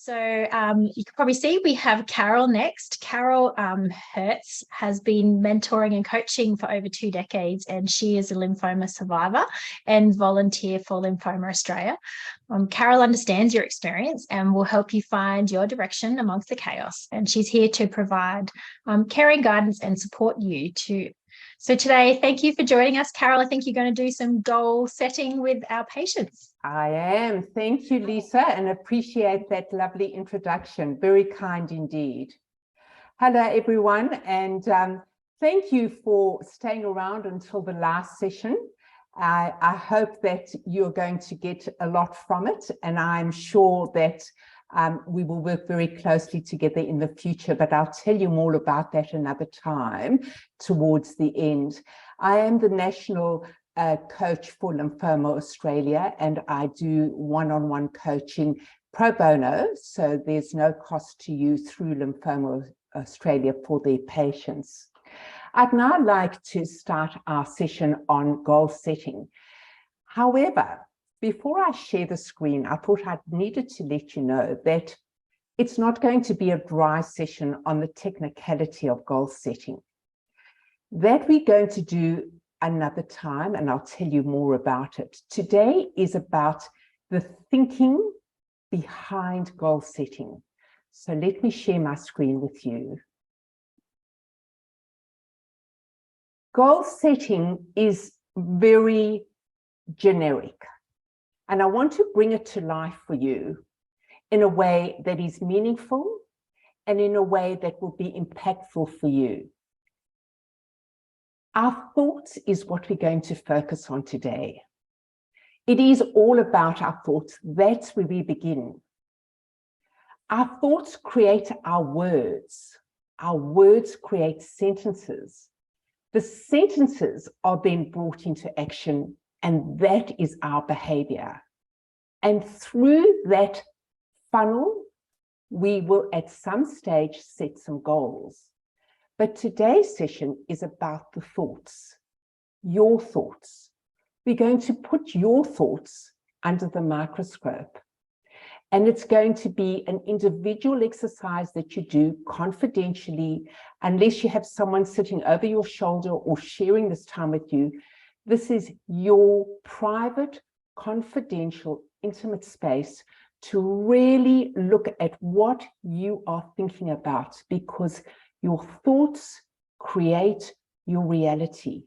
So you can probably see we have Caryl next. Caryl Hertz has been mentoring and coaching for over 2 decades, and she is a lymphoma survivor and volunteer for Lymphoma Australia. Caryl understands your experience and will help you find your direction amongst the chaos. And she's here to provide caring guidance and support you to. So today, thank you for joining us, Caryl. I think you're going to do some goal setting with our patients. I am. Thank you, Lisa, and appreciate that lovely introduction. Very kind indeed. Hello, everyone, and thank you for staying around until the last session. I hope that you're going to get a lot from it, and I'm sure that we will work very closely together in the future, but I'll tell you more about that another time towards the end. I am the National coach for Lymphoma Australia, and I do one-on-one coaching pro bono, so there's no cost to you through Lymphoma Australia for their patients. I'd now like to start our session on goal setting. However, before I share the screen, I thought I needed to let you know that it's not going to be a dry session on the technicality of goal setting. That we're going to do another time, and I'll tell you more about it. Today is about the thinking behind goal setting. So let me share my screen with you. Goal setting is very generic, and I want to bring it to life for you in a way that is meaningful and in a way that will be impactful for you. Our thoughts is what we're going to focus on today. It is all about our thoughts. That's where we begin. Our thoughts create our words. Our words create sentences. The sentences are then brought into action, and that is our behavior. And through that funnel, we will at some stage set some goals. But today's session is about the thoughts, your thoughts. We're going to put your thoughts under the microscope. And it's going to be an individual exercise that you do confidentially, unless you have someone sitting over your shoulder or sharing this time with you. This is your private, confidential, intimate space to really look at what you are thinking about, because your thoughts create your reality.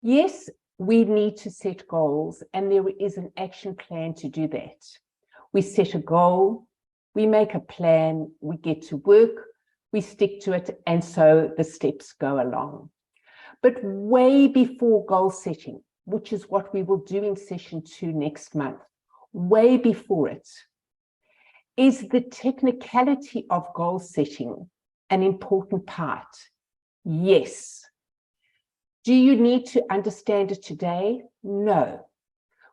Yes, we need to set goals, and there is an action plan to do that. We set a goal, we make a plan, we get to work, we stick to it, and so the steps go along. But way before goal setting, which is what we will do in session 2 next month, way before it, is the technicality of goal setting an important part? Yes. Do you need to understand it today? No.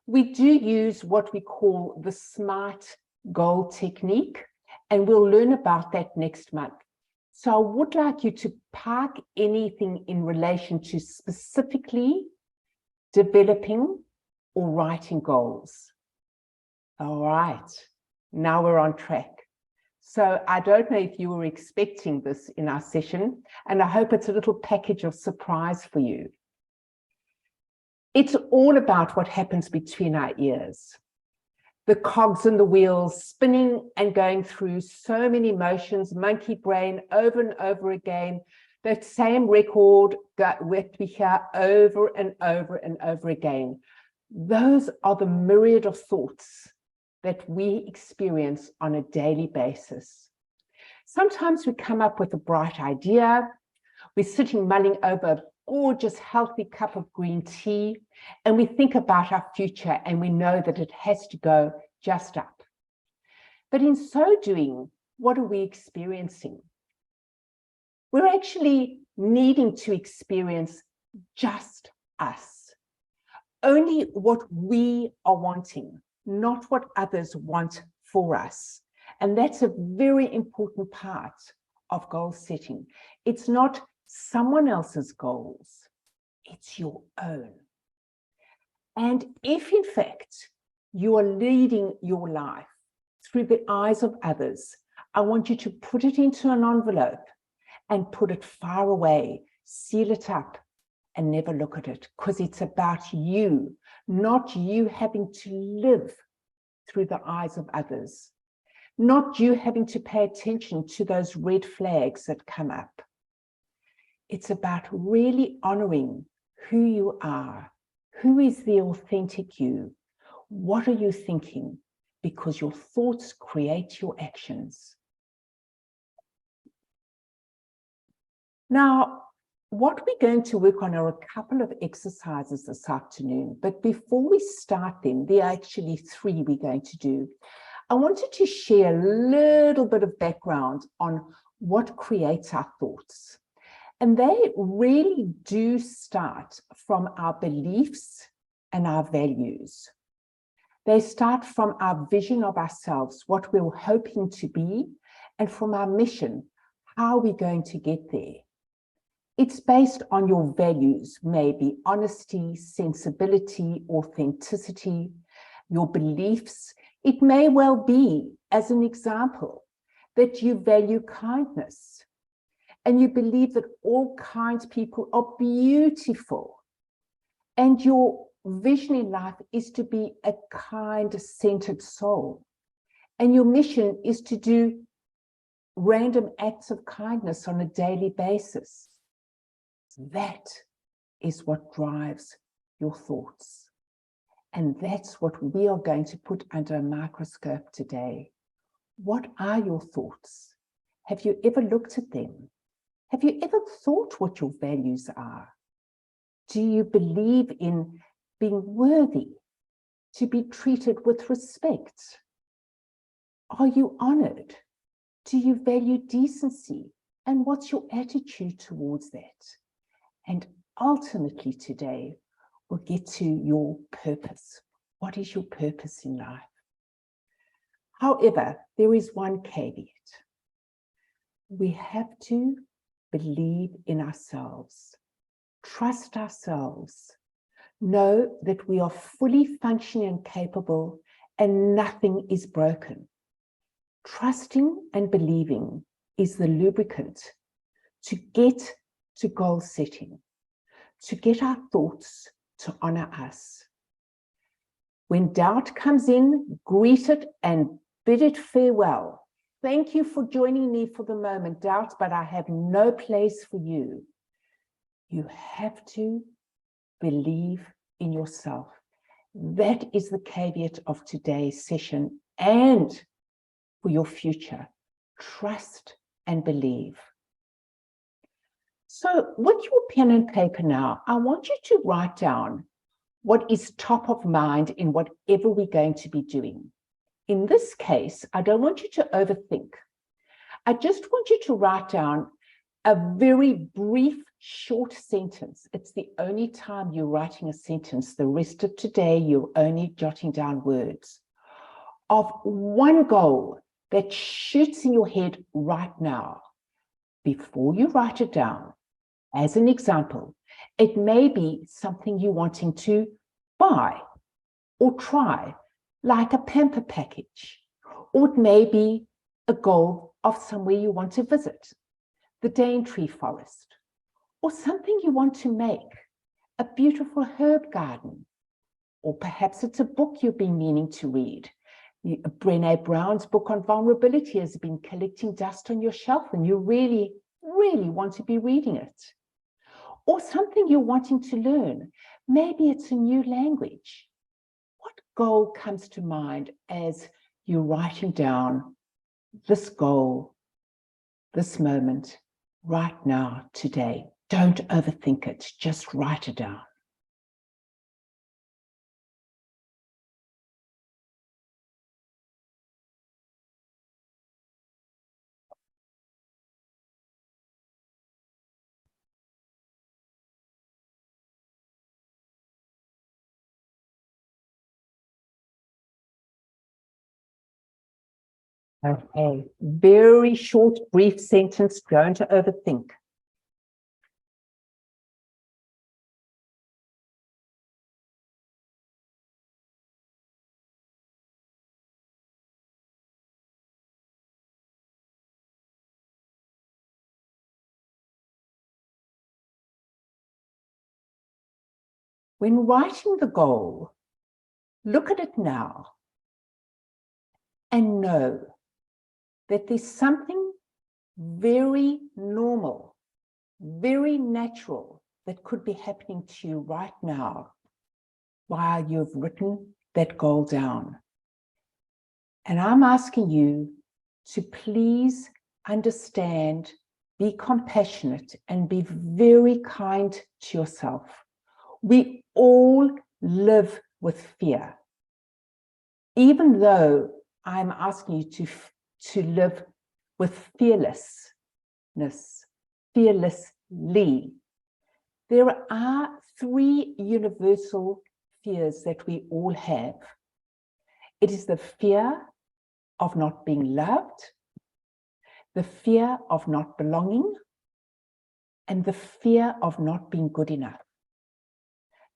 We do use what we call the SMART goal technique, and we'll learn about that next month. So I would like you to park anything in relation to specifically developing or writing goals. All right. Now we're on track. So I don't know if you were expecting this in our session, and I hope it's a little package of surprise for you. It's all about what happens between our ears. The cogs in the wheels spinning and going through so many motions, monkey brain over and over again, that same record that we hear over and over and over again. Those are the myriad of thoughts that we experience on a daily basis. Sometimes we come up with a bright idea, we're sitting mulling over a gorgeous, healthy cup of green tea, and we think about our future and we know that it has to go just up. But in so doing, what are we experiencing? We're actually needing to experience just us, only what we are wanting, not what others want for us. And that's a very important part of goal setting. It's not someone else's goals, it's your own. And if in fact you are leading your life through the eyes of others. I want you to put it into an envelope and put it far away, seal it up, and never look at it, because it's about you, not you having to live through the eyes of others, not you having to pay attention to those red flags that come up. It's about really honoring who you are. Who is the authentic you? What are you thinking? Because your thoughts create your actions. Now, what we're going to work on are a couple of exercises this afternoon, but before we start them, there are actually 3 we're going to do. I wanted to share a little bit of background on what creates our thoughts. And they really do start from our beliefs and our values. They start from our vision of ourselves, what we're hoping to be, and from our mission, how we're going to get there. It's based on your values, maybe honesty, sensibility, authenticity, your beliefs. It may well be, as an example, that you value kindness and you believe that all kind people are beautiful. And your vision in life is to be a kind-centered soul. And your mission is to do random acts of kindness on a daily basis. That is what drives your thoughts. And that's what we are going to put under a microscope today. What are your thoughts? Have you ever looked at them? Have you ever thought what your values are? Do you believe in being worthy, to be treated with respect? Are you honored? Do you value decency? And what's your attitude towards that? And ultimately today, we'll get to your purpose. What is your purpose in life? However, there is one caveat. We have to believe in ourselves, trust ourselves, know that we are fully functioning and capable and nothing is broken. Trusting and believing is the lubricant to get to goal setting, to get our thoughts to honor us. When doubt comes in, greet it and bid it farewell. Thank you for joining me for the moment, doubt, but I have no place for you. You have to believe in yourself. That is the caveat of today's session and for your future. Trust and believe. So with your pen and paper now, I want you to write down what is top of mind in whatever we're going to be doing. In this case, I don't want you to overthink. I just want you to write down a very brief, short sentence. It's the only time you're writing a sentence. The rest of today, you're only jotting down words of one goal that shoots in your head right now. Before you write it down, as an example, it may be something you're wanting to buy or try, like a pamper package, or it may be a goal of somewhere you want to visit, the Daintree forest, or something you want to make, a beautiful herb garden, or perhaps it's a book you've been meaning to read. Brené Brown's book on vulnerability has been collecting dust on your shelf and you really want to be reading it. Or something you're wanting to learn. Maybe it's a new language. What goal comes to mind as you're writing down this goal, this moment, right now, today? Don't overthink it, just write it down. Okay, very short, brief sentence, don't overthink. When writing the goal, look at it now and know that there's something very normal, very natural that could be happening to you right now while you've written that goal down. And I'm asking you to please understand, be compassionate, and be very kind to yourself. We all live with fear. Even though I'm asking you to live with fearlessness, fearlessly, there are 3 universal fears that we all have. It is the fear of not being loved, the fear of not belonging, and the fear of not being good enough.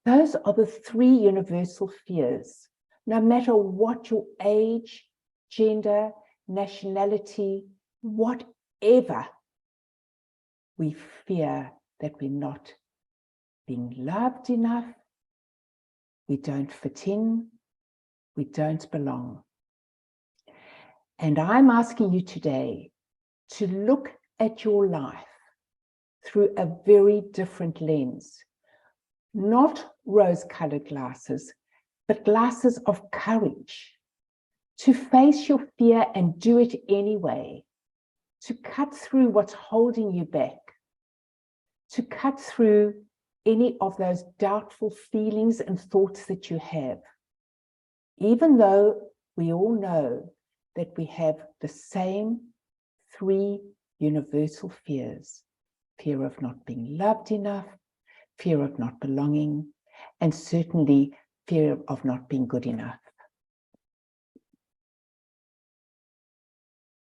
Those are the 3 universal fears. No matter what your age, gender, nationality, whatever, we fear that we're not being loved enough, we don't fit in, we don't belong. And I'm asking you today to look at your life through a very different lens, not rose-colored glasses, but glasses of courage, to face your fear and do it anyway, to cut through what's holding you back, to cut through any of those doubtful feelings and thoughts that you have, even though we all know that we have the same 3 universal fears: fear of not being loved enough, fear of not belonging, and certainly fear of not being good enough.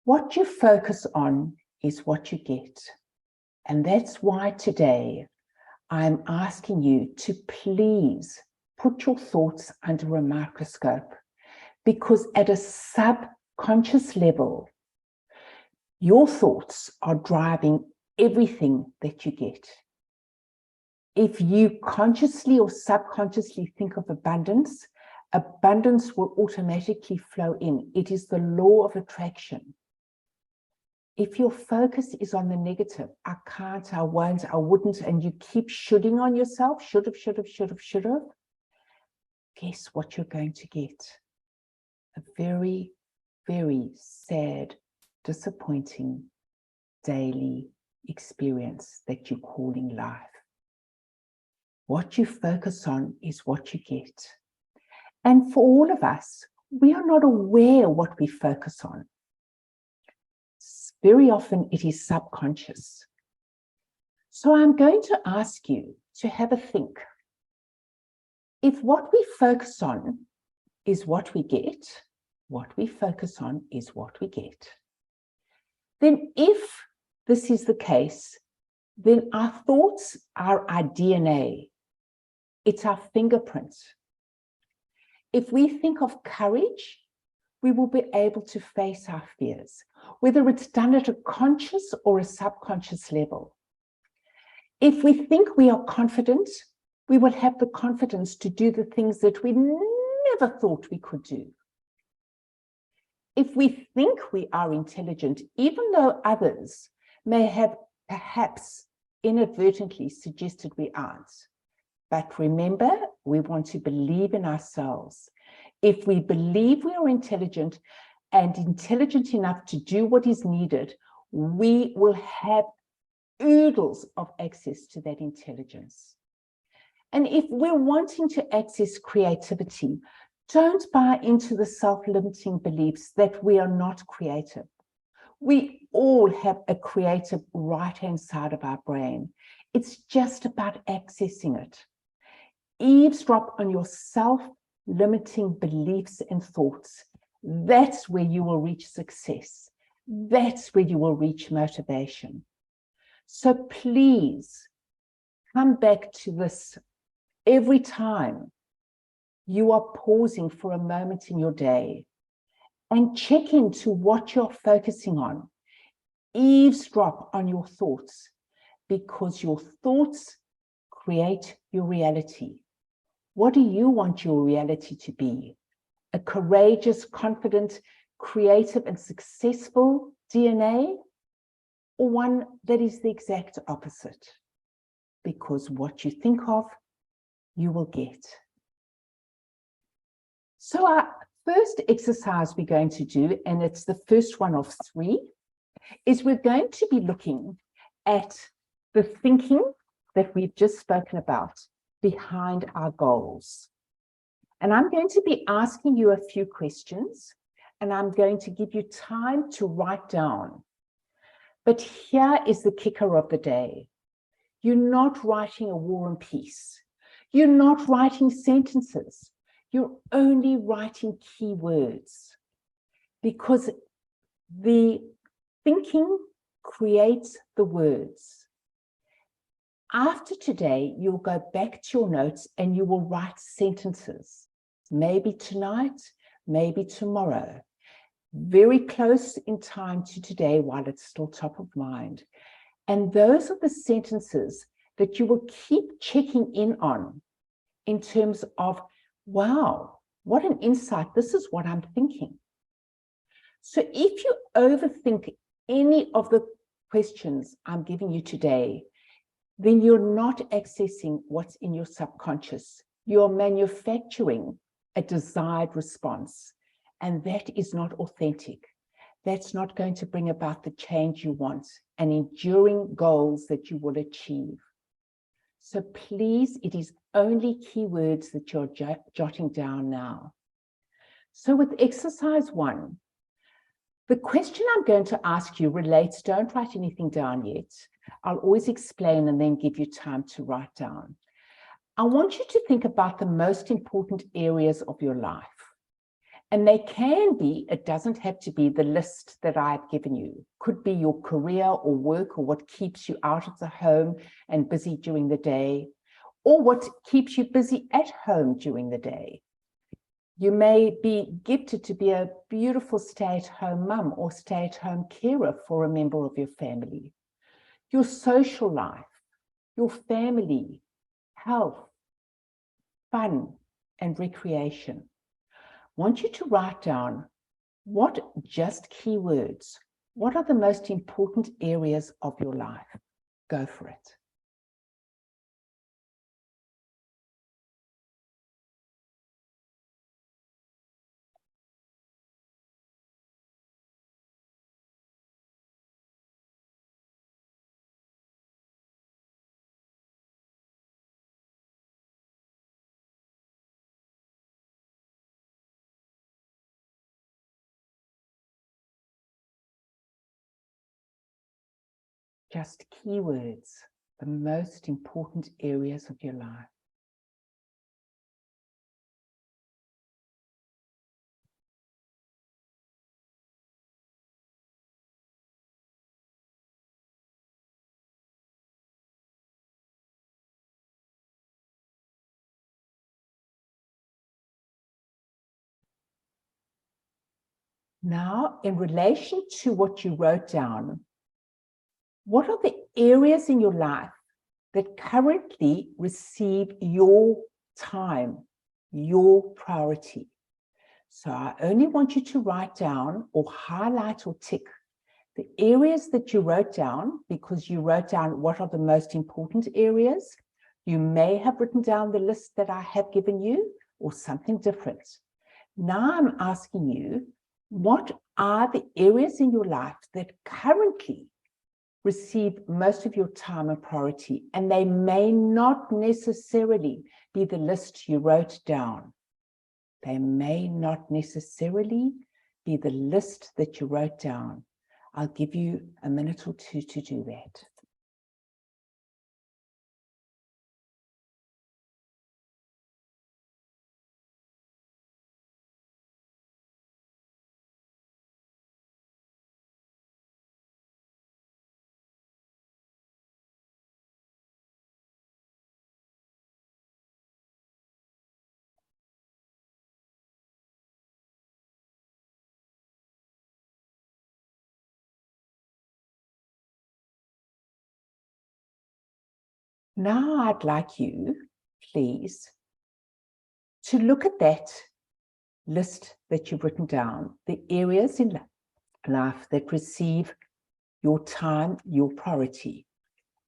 What you focus on is what you get. And that's why today I'm asking you to please put your thoughts under a microscope, because at a subconscious level, your thoughts are driving everything that you get. If you consciously or subconsciously think of abundance, abundance will automatically flow in. It is the law of attraction. If your focus is on the negative, I can't, I won't, I wouldn't, and you keep shoulding on yourself, should have, guess what you're going to get? A very, very sad, disappointing daily experience that you're calling life. What you focus on is what you get. And for all of us, we are not aware what we focus on. Very often it is subconscious. So I'm going to ask you to have a think. If what we focus on is what we get, what we focus on is what we get, then if this is the case, then our thoughts are our DNA. It's our fingerprint. If we think of courage, we will be able to face our fears, whether it's done at a conscious or a subconscious level. If we think we are confident, we will have the confidence to do the things that we never thought we could do. If we think we are intelligent, even though others may have perhaps inadvertently suggested we aren't. But remember, we want to believe in ourselves. If we believe we are intelligent and intelligent enough to do what is needed, we will have oodles of access to that intelligence. And if we're wanting to access creativity, don't buy into the self-limiting beliefs that we are not creative. We all have a creative right-hand side of our brain. It's just about accessing it. Eavesdrop on your self-limiting beliefs and thoughts. That's where you will reach success. That's where you will reach motivation. So please come back to this every time you are pausing for a moment in your day and check into what you're focusing on. Eavesdrop on your thoughts, because your thoughts create your reality. What do you want your reality to be? A courageous, confident, creative, and successful DNA, or one that is the exact opposite? Because what you think of, you will get. So our first exercise we're going to do, and it's the first one of 3, is we're going to be looking at the thinking that we've just spoken about behind our goals. And I'm going to be asking you a few questions, and I'm going to give you time to write down. But here is the kicker of the day. You're not writing a war and peace. You're not writing sentences. You're only writing keywords, because the thinking creates the words. After today, you'll go back to your notes and you will write sentences, maybe tonight, maybe tomorrow, very close in time to today while it's still top of mind. And those are the sentences that you will keep checking in on in terms of, wow, what an insight. This is what I'm thinking. So if you overthink any of the questions I'm giving you today, then you're not accessing what's in your subconscious. You're manufacturing a desired response, and that is not authentic. That's not going to bring about the change you want and enduring goals that you will achieve. So please, it is only keywords that you're jotting down now. So with exercise 1, the question I'm going to ask you relates, don't write anything down yet. I'll always explain and then give you time to write down. I want you to think about the most important areas of your life. And they can be, it doesn't have to be the list that I've given you. Could be your career or work, or what keeps you out of the home and busy during the day, or what keeps you busy at home during the day. You may be gifted to be a beautiful stay-at-home mum or stay-at-home carer for a member of your family. Your social life, your family, health, fun, and recreation. I want you to write down what, just keywords, what are the most important areas of your life? Go for it. Just keywords, the most important areas of your life. Now, in relation to what you wrote down, what are the areas in your life that currently receive your time, your priority? So I only want you to write down or highlight or tick the areas that you wrote down, because you wrote down what are the most important areas. You may have written down the list that I have given you or something different. Now I'm asking you, what are the areas in your life that currently receive most of your time and priority? And they may not necessarily be the list you wrote down. They may not necessarily be the list that you wrote down. I'll give you a minute or two to do that. Now I'd like you, please, to look at that list that you've written down, the areas in life that receive your time, your priority.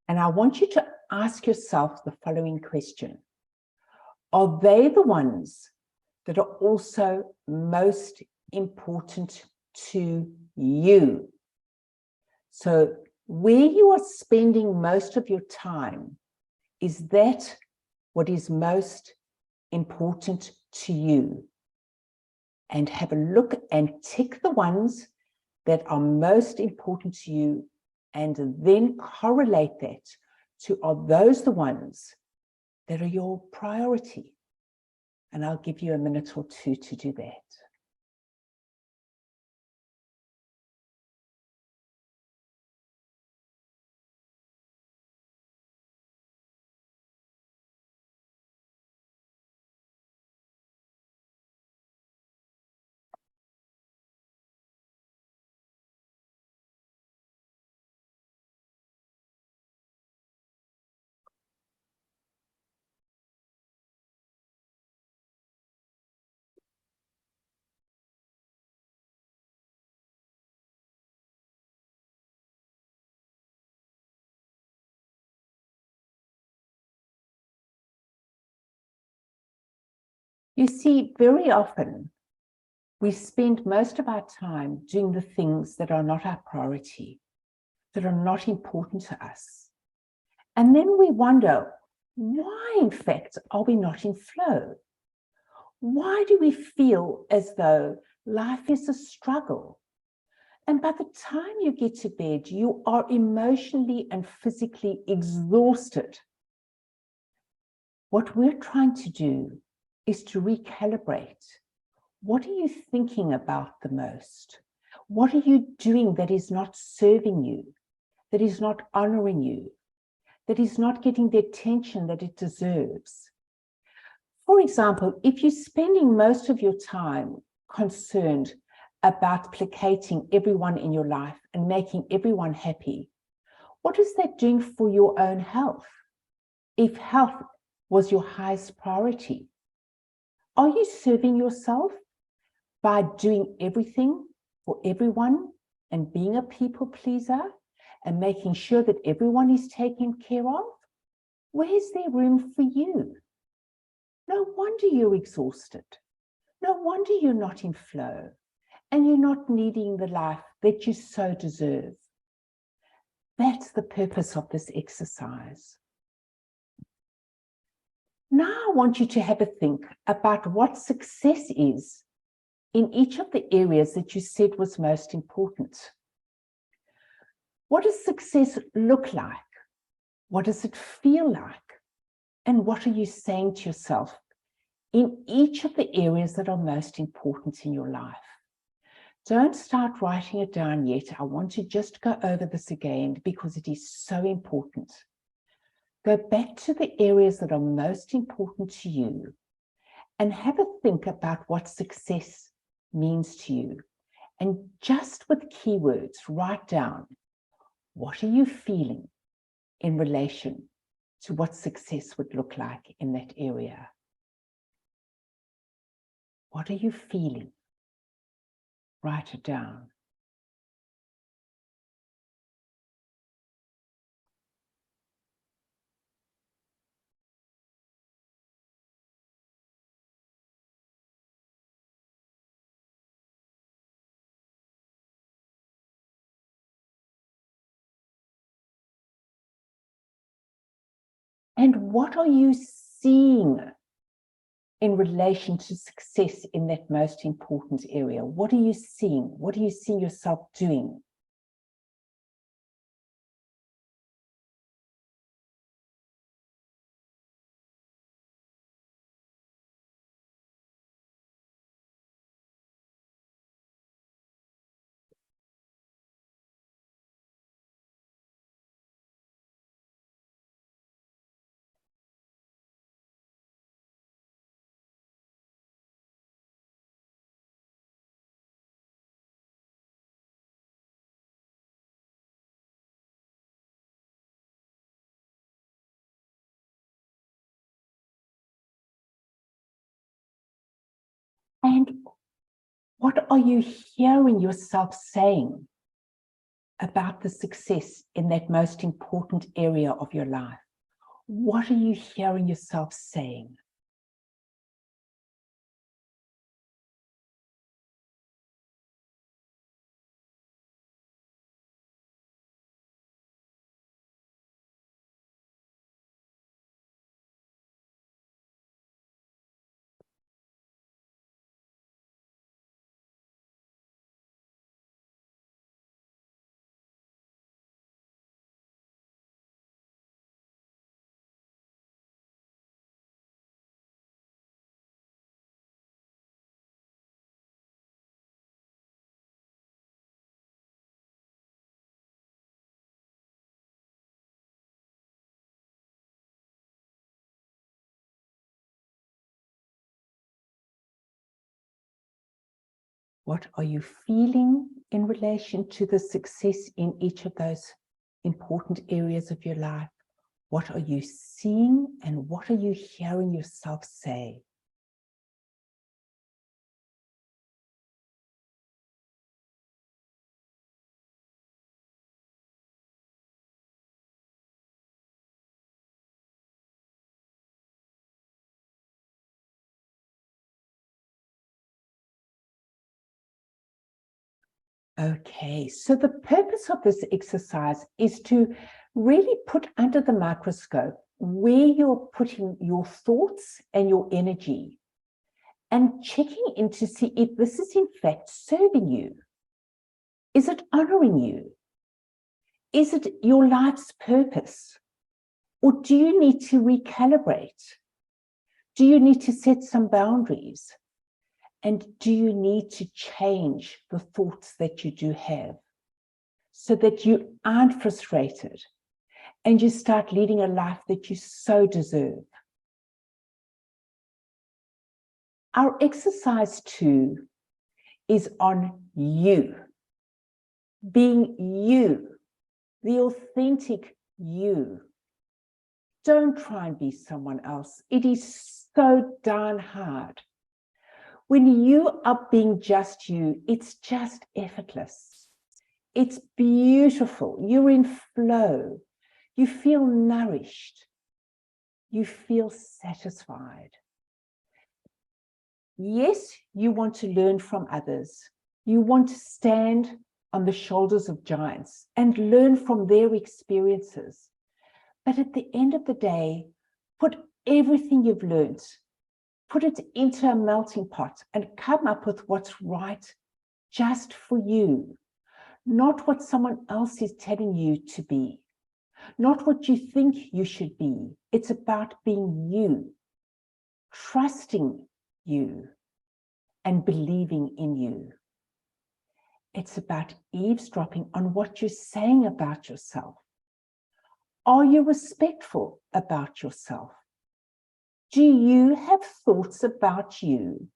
And I want you to ask yourself the following question. Are they the ones that are also most important to you? So where you are spending most of your time, is that what is most important to you? And have a look and tick the ones that are most important to you, and then correlate that to, are those the ones that are your priority? And I'll give you a minute or two to do that. You see, very often we spend most of our time doing the things that are not our priority, that are not important to us. And then we wonder, why, in fact, are we not in flow? Why do we feel as though life is a struggle? And by the time you get to bed, you are emotionally and physically exhausted. What we're trying to do is to recalibrate. What are you thinking about the most? What are you doing that is not serving you, that is not honoring you, that is not getting the attention that it deserves? For example, if you're spending most of your time concerned about placating everyone in your life and making everyone happy, what is that doing for your own health? If health was your highest priority, are you serving yourself by doing everything for everyone and being a people pleaser and making sure that everyone is taken care of? Where's there room for you? No wonder you're exhausted. No wonder you're not in flow and you're not needing the life that you so deserve. That's the purpose of this exercise. Now I want you to have a think about what success is in each of the areas that you said was most important. What does success look like? What does it feel like? And what are you saying to yourself in each of the areas that are most important in your life? Don't start writing it down yet. I want to just go over this again because it is so important. Go back to the areas that are most important to you and have a think about what success means to you. And just with keywords, write down, what are you feeling in relation to what success would look like in that area? What are you feeling? Write it down. And what are you seeing in relation to success in that most important area? What are you seeing? What do you see yourself doing? And what are you hearing yourself saying about the success in that most important area of your life? What are you hearing yourself saying? What are you feeling in relation to the success in each of those important areas of your life? What are you seeing and what are you hearing yourself say? Okay, so the purpose of this exercise is to really put under the microscope where you're putting your thoughts and your energy and checking in to see if this is in fact serving you. Is it honoring you? Is it your life's purpose? Or do you need to recalibrate? Do you need to set some boundaries? And do you need to change the thoughts that you do have so that you aren't frustrated and you start leading a life that you so deserve? Our exercise 2 is on you, being you, the authentic you. Don't try and be someone else. It is so darn hard. When you are being just you, it's just effortless. It's beautiful. You're in flow. You feel nourished. You feel satisfied. Yes, you want to learn from others. You want to stand on the shoulders of giants and learn from their experiences. But at the end of the day, put everything you've learned, put it into a melting pot and come up with what's right just for you, not what someone else is telling you to be, not what you think you should be. It's about being you, trusting you, and believing in you. It's about eavesdropping on what you're saying about yourself. Are you respectful about yourself? Do you have thoughts about you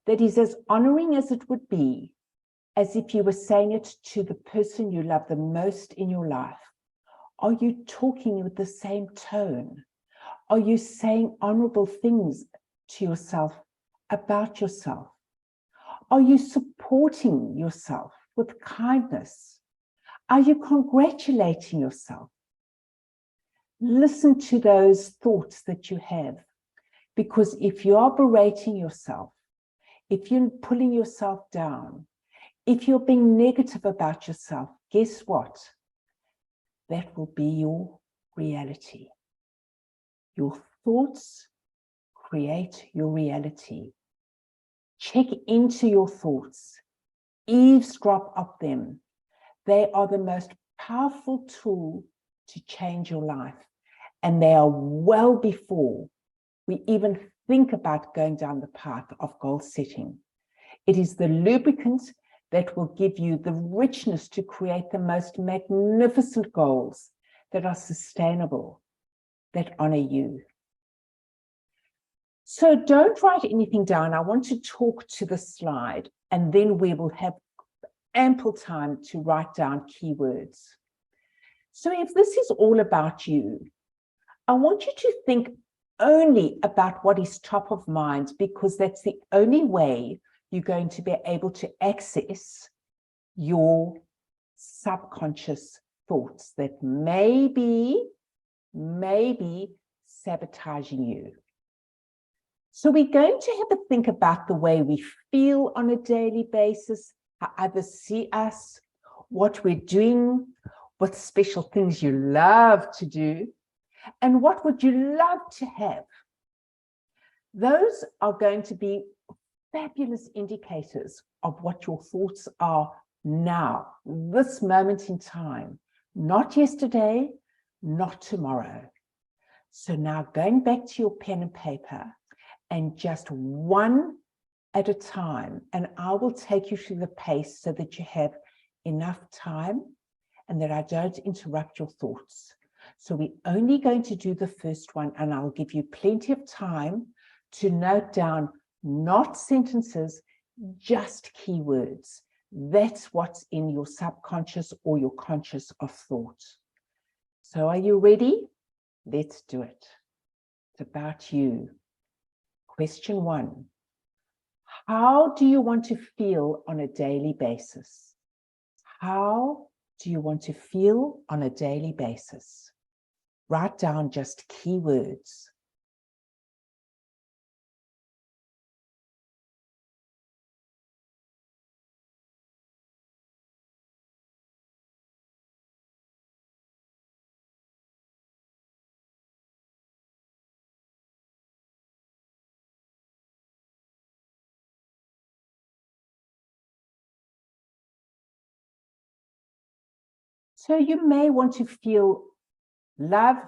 that is as honoring as it would be as if you were saying it to the person you love the most in your life? Are you talking with the same tone? Are you saying honorable things to yourself about yourself? Are you supporting yourself with kindness? Are you congratulating yourself? Listen to those thoughts that you have, because if you are berating yourself, if you're pulling yourself down, if you're being negative about yourself, guess what? That will be your reality. Your thoughts create your reality. Check into your thoughts. Eavesdrop of them. They are the most powerful tool to change your life. And they are well before we even think about going down the path of goal setting. It is the lubricant that will give you the richness to create the most magnificent goals that are sustainable, that honor you. So don't write anything down. I want to talk to the slide, and then we will have ample time to write down keywords. So if this is all about you, I want you to think only about what is top of mind, because that's the only way you're going to be able to access your subconscious thoughts that may be sabotaging you. So we're going to have a think about the way we feel on a daily basis, how others see us, what we're doing, what special things you love to do, and what would you love to have. Those are going to be fabulous indicators of what your thoughts are now, this moment in time, not yesterday, not tomorrow. So now going back to your pen and paper, and just one at a time, and I will take you through the pace so that you have enough time and that I don't interrupt your thoughts. So we're only going to do the first one, and I'll give you plenty of time to note down not sentences, just keywords. That's what's in your subconscious or your conscious of thought. So are you ready? Let's do it. It's about you. Question 1. How do you want to feel on a daily basis? How do you want to feel on a daily basis? Write down just keywords. So you may want to feel love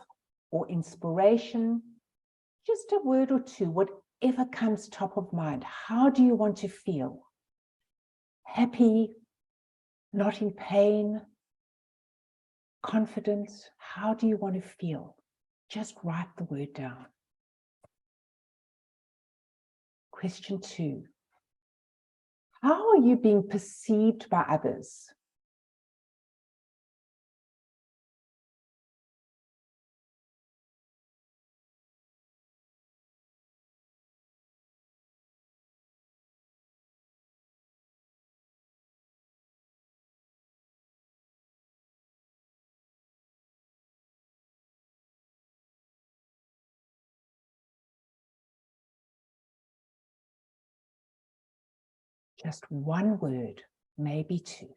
or inspiration, just a word or two, whatever comes top of mind. How do you want to feel? Happy, not in pain, confident? How do you want to feel? Just write the word down. Question 2. How are you being perceived by others? Just one word, maybe 2.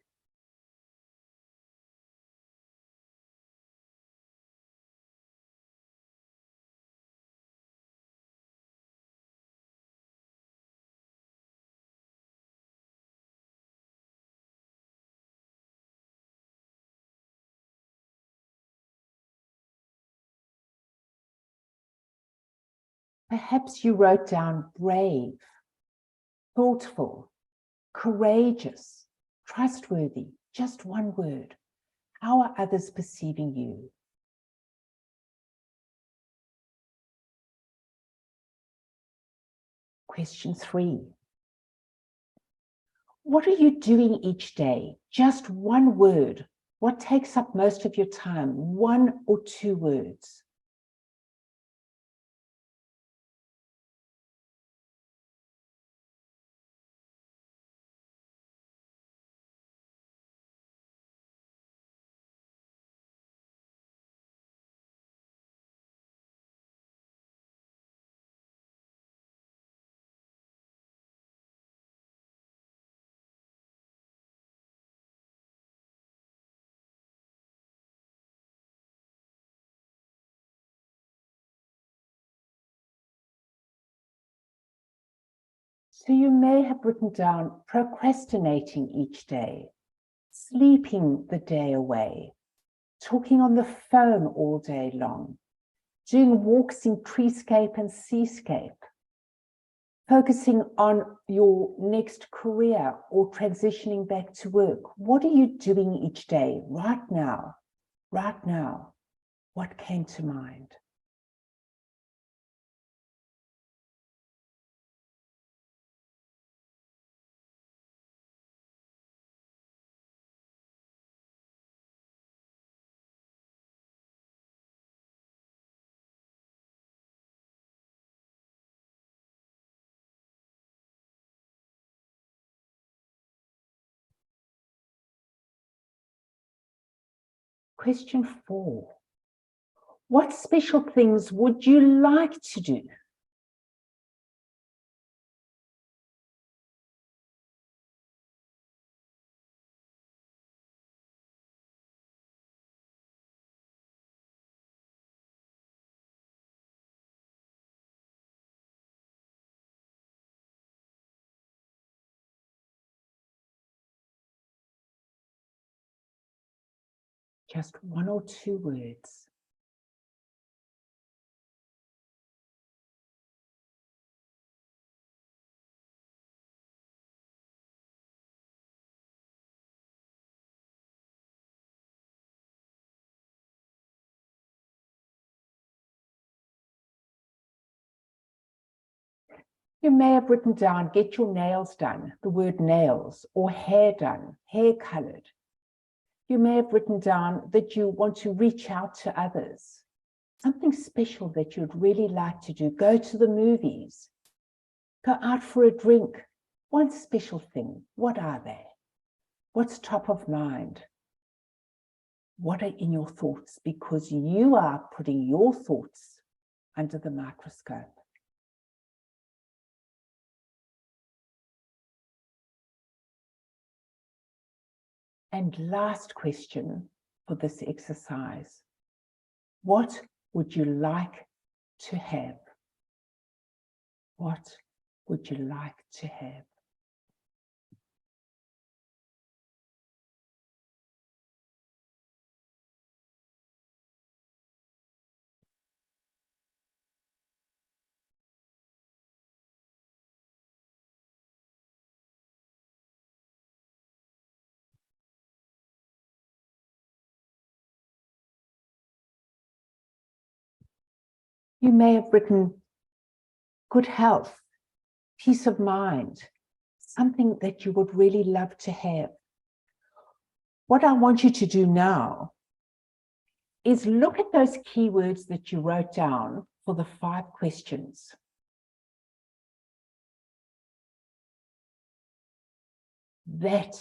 Perhaps you wrote down brave, thoughtful, courageous, trustworthy, just one word. How are others perceiving you? Question 3. What are you doing each day? Just one word. What takes up most of your time? 1 or 2 words. So you may have written down procrastinating each day, sleeping the day away, talking on the phone all day long, doing walks in treescape and seascape, focusing on your next career or transitioning back to work. What are you doing each day right now? Right now, what came to mind? Question 4. What special things would you like to do? Just 1 or 2 words. You may have written down, get your nails done, the word nails, or hair done, hair colored. You may have written down that you want to reach out to others, something special that you'd really like to do. Go to the movies, go out for a drink. One special thing. What are they? What's top of mind? What are in your thoughts? Because you are putting your thoughts under the microscope. And last question for this exercise. What would you like to have? What would you like to have? You may have written good health, peace of mind, something that you would really love to have. What I want you to do now is look at those keywords that you wrote down for the 5 questions. That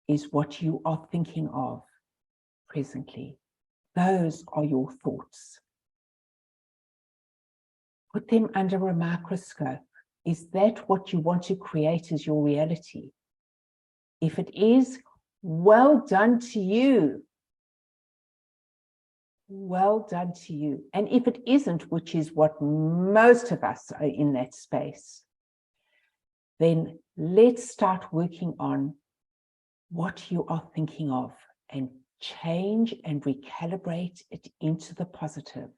is what you are thinking of presently. Those are your thoughts. Put them under a microscope. Is that what you want to create as your reality? If it is, well done to you. Well done to you. And if it isn't, which is what most of us are in that space, then let's start working on what you are thinking of and change and recalibrate it into the positive.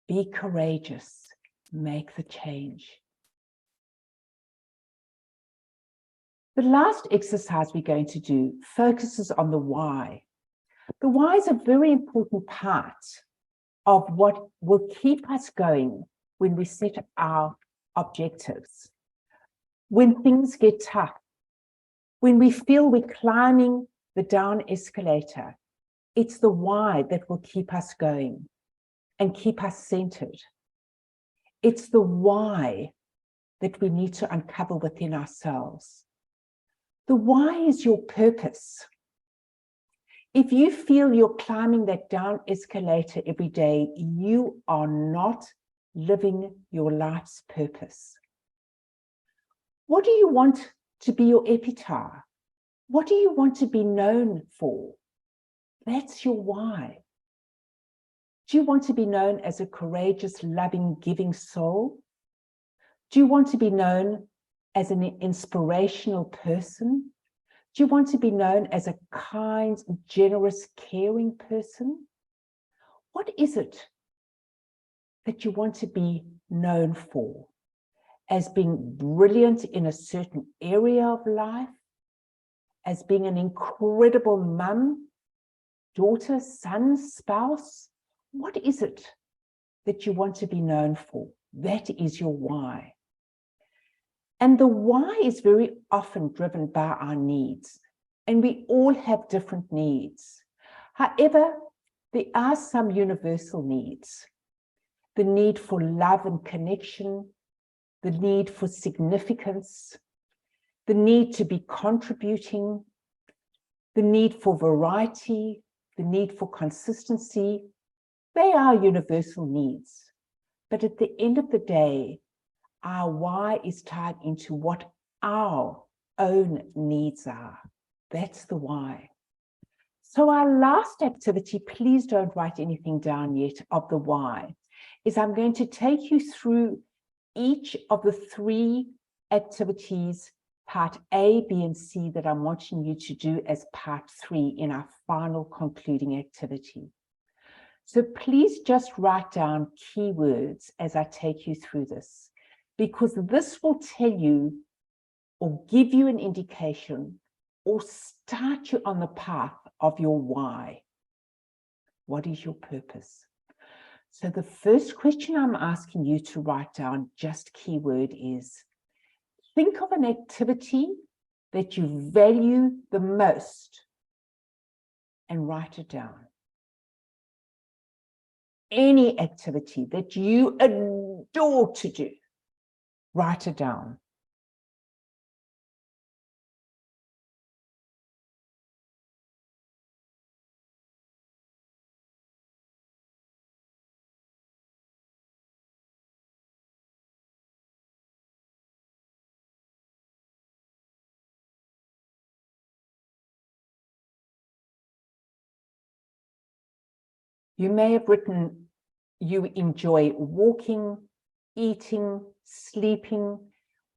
Be courageous, make the change. The last exercise we're going to do focuses on the why. The why is a very important part of what will keep us going when we set our objectives. When things get tough, when we feel we're climbing the down escalator, it's the why that will keep us going and keep us centered. It's the why that we need to uncover within ourselves. The why is your purpose. If you feel you're climbing that down escalator every day, you are not living your life's purpose. What do you want to be your epitaph? What do you want to be known for? That's your why. Do you want to be known as a courageous, loving, giving soul? Do you want to be known as an inspirational person? Do you want to be known as a kind, generous, caring person? What is it that you want to be known for? As being brilliant in a certain area of life? As being an incredible mum, daughter, son, spouse? What is it that you want to be known for? That is your why. And the why is very often driven by our needs. And we all have different needs. However, there are some universal needs. The need for love and connection, the need for significance, the need to be contributing, the need for variety, the need for consistency, they are universal needs. But at the end of the day, our why is tied into what our own needs are. That's the why. So our last activity, please don't write anything down yet, of the why, is I'm going to take you through each of the 3 activities, part A, B, and C, that I'm wanting you to do as part 3 in our final concluding activity. So please just write down keywords as I take you through this, because this will tell you or give you an indication or start you on the path of your why. What is your purpose? So the first question I'm asking you to write down, just keyword, is think of an activity that you value the most and write it down. Any activity that you adore to do, write it down. You may have written you enjoy walking, eating, sleeping,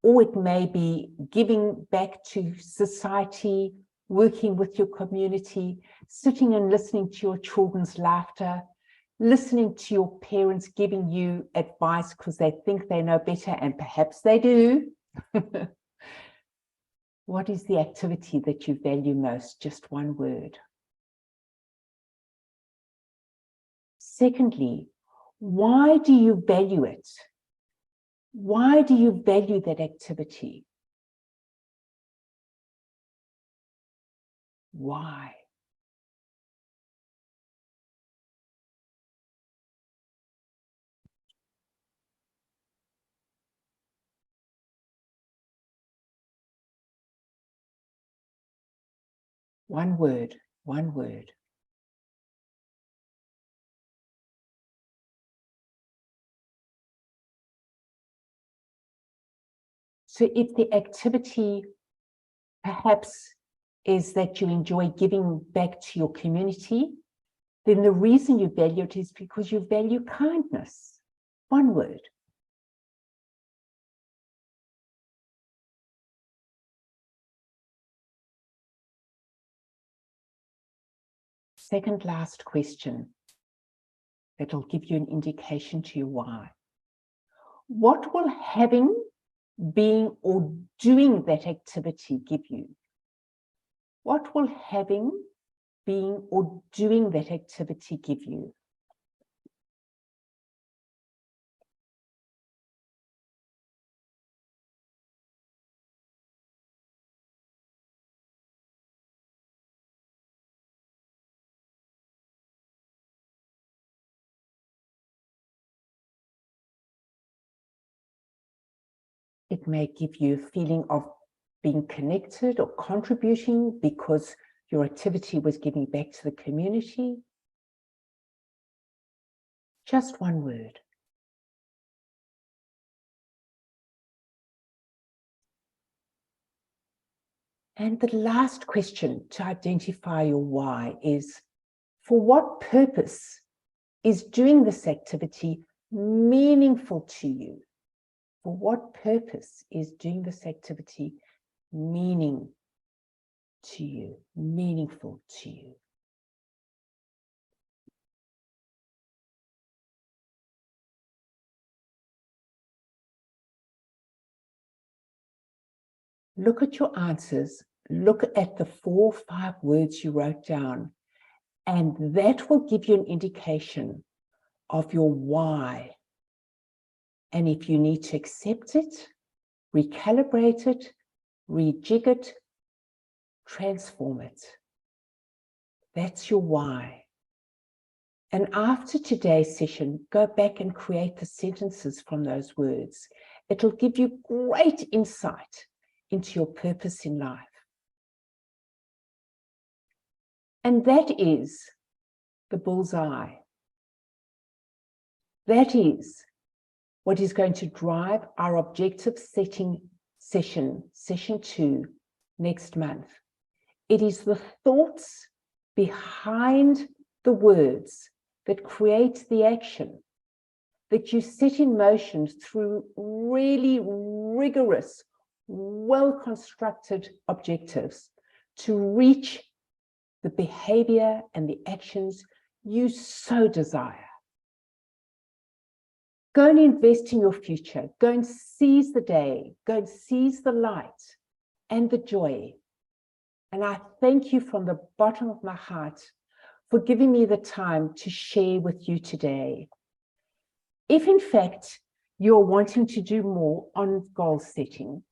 or it may be giving back to society, working with your community, sitting and listening to your children's laughter, listening to your parents giving you advice because they think they know better, and perhaps they do. What is the activity that you value most? Just one word. Secondly, why do you value it? Why do you value that activity? Why? One word, one word. So if the activity perhaps is that you enjoy giving back to your community, then the reason you value it is because you value kindness. One word. Second last question that will give you an indication to your why. What will having, being, or doing that activity give you? What will having, being, or doing that activity give you? It may give you a feeling of being connected or contributing because your activity was giving back to the community. Just one word. And the last question to identify your why is, for what purpose is doing this activity meaningful to you? For what purpose is doing this activity meaningful to you? Look at your answers. Look at the 4 or 5 words you wrote down, and that will give you an indication of your why. And if you need to accept it, recalibrate it, rejig it, transform it. That's your why. And after today's session, go back and create the sentences from those words. It'll give you great insight into your purpose in life. And that is the bullseye. That is what is going to drive our objective setting session 2, next month. It is the thoughts behind the words that create the action that you set in motion through really rigorous, well-constructed objectives to reach the behavior and the actions you so desire. Go and invest in your future. Go and seize the day. Go and seize the light and the joy. And I thank you from the bottom of my heart for giving me the time to share with you today. If in fact you're wanting to do more on goal setting,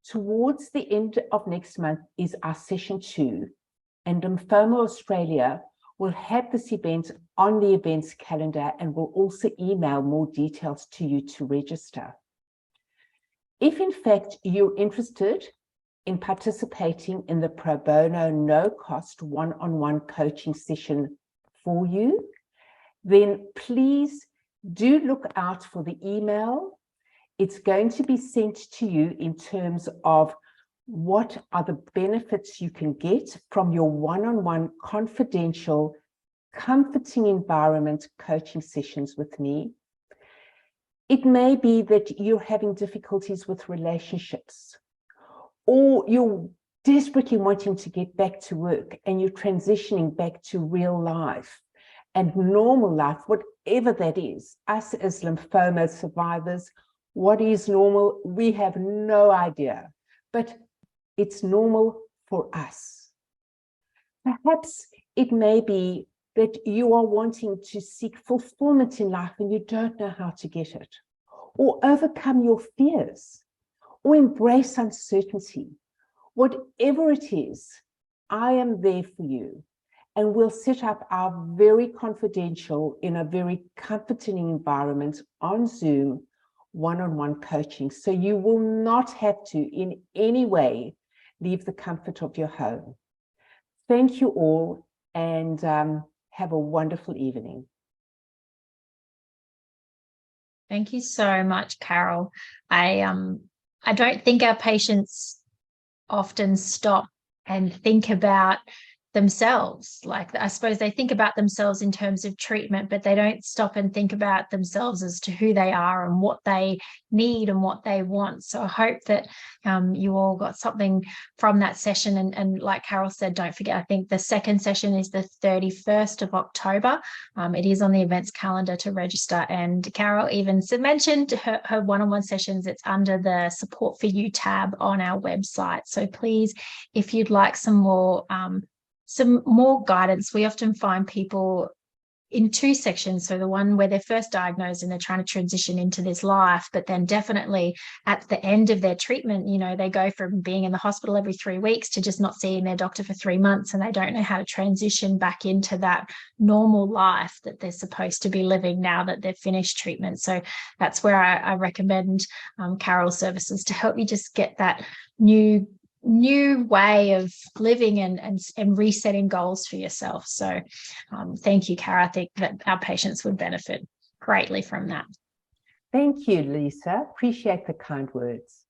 towards the end of next month is our session 2, and Lymphoma Australia will have this event on the events calendar and will also email more details to you to register. If in fact you're interested in participating in the pro bono no-cost one-on-one coaching session for you, then please do look out for the email. It's going to be sent to you in terms of what are the benefits you can get from your one-on-one confidential, comforting environment coaching sessions with me. It may be that you're having difficulties with relationships, or you're desperately wanting to get back to work and you're transitioning back to real life and normal life, whatever that is. Us as lymphoma survivors, what is normal? We have no idea, but it's normal for us. Perhaps it may be that you are wanting to seek fulfillment in life and you don't know how to get it, or overcome your fears, or embrace uncertainty. Whatever it is, I am there for you. And we'll set up our very confidential, in a very comforting environment on Zoom, one-on-one coaching. So you will not have to in any way leave the comfort of your home. Thank you all, and have a wonderful evening. Thank you so much, Caryl. I don't think our patients often stop and think about themselves. Like, I suppose they think about themselves in terms of treatment, but they don't stop and think about themselves as to who they are and what they need and what they want. So I hope that you all got something from that session. And like Caryl said, don't forget, I think the second session is the 31st of October. It is on the events calendar to register. And Caryl even mentioned her one-on-one sessions. It's under the Support for You tab on our website. So please, if you'd like some more guidance, we often find people in 2 sections. So the one where they're first diagnosed and they're trying to transition into this life, but then definitely at the end of their treatment, you know, they go from being in the hospital every 3 weeks to just not seeing their doctor for 3 months, and they don't know how to transition back into that normal life that they're supposed to be living now that they've finished treatment. So that's where I recommend Caryl services to help you just get that new way of living and resetting goals for yourself. So thank you, Caryl. I think that our patients would benefit greatly from that. Thank you, Lisa. Appreciate the kind words.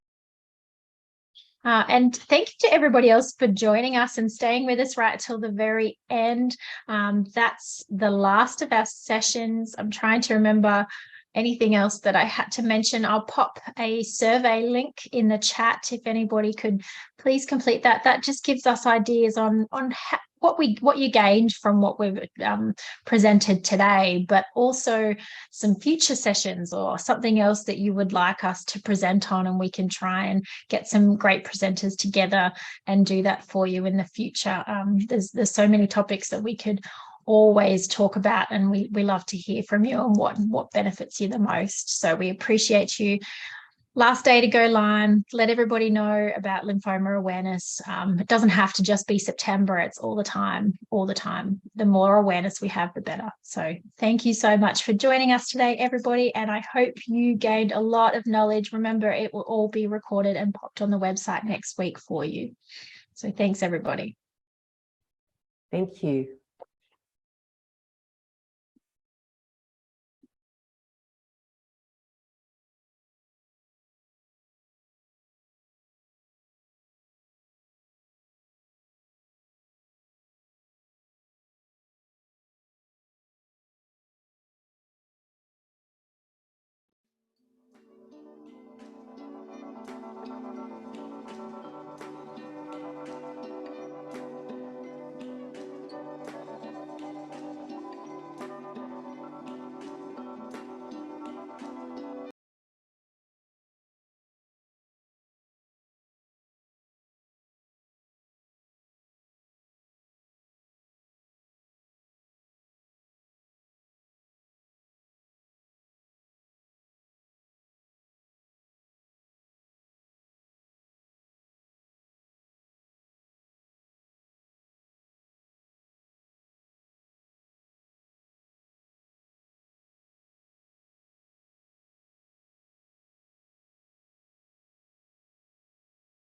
And thank you to everybody else for joining us and staying with us right till the very end. That's the last of our sessions. I'm trying to remember anything else that I had to mention. I'll pop a survey link in the chat if anybody could please complete that. That just gives us ideas on what you gained from what we've presented today, but also some future sessions or something else that you would like us to present on, and we can try and get some great presenters together and do that for you in the future. There's so many topics that we could always talk about, and we love to hear from you on what benefits you the most. So we appreciate you. Last day to go, Lyme. Let everybody know about lymphoma awareness. It doesn't have to just be September. It's all the time. The more awareness we have, the better. So thank you so much for joining us today, everybody. And I hope you gained a lot of knowledge. Remember, it will all be recorded and popped on the website next week for you. So thanks, everybody. Thank you.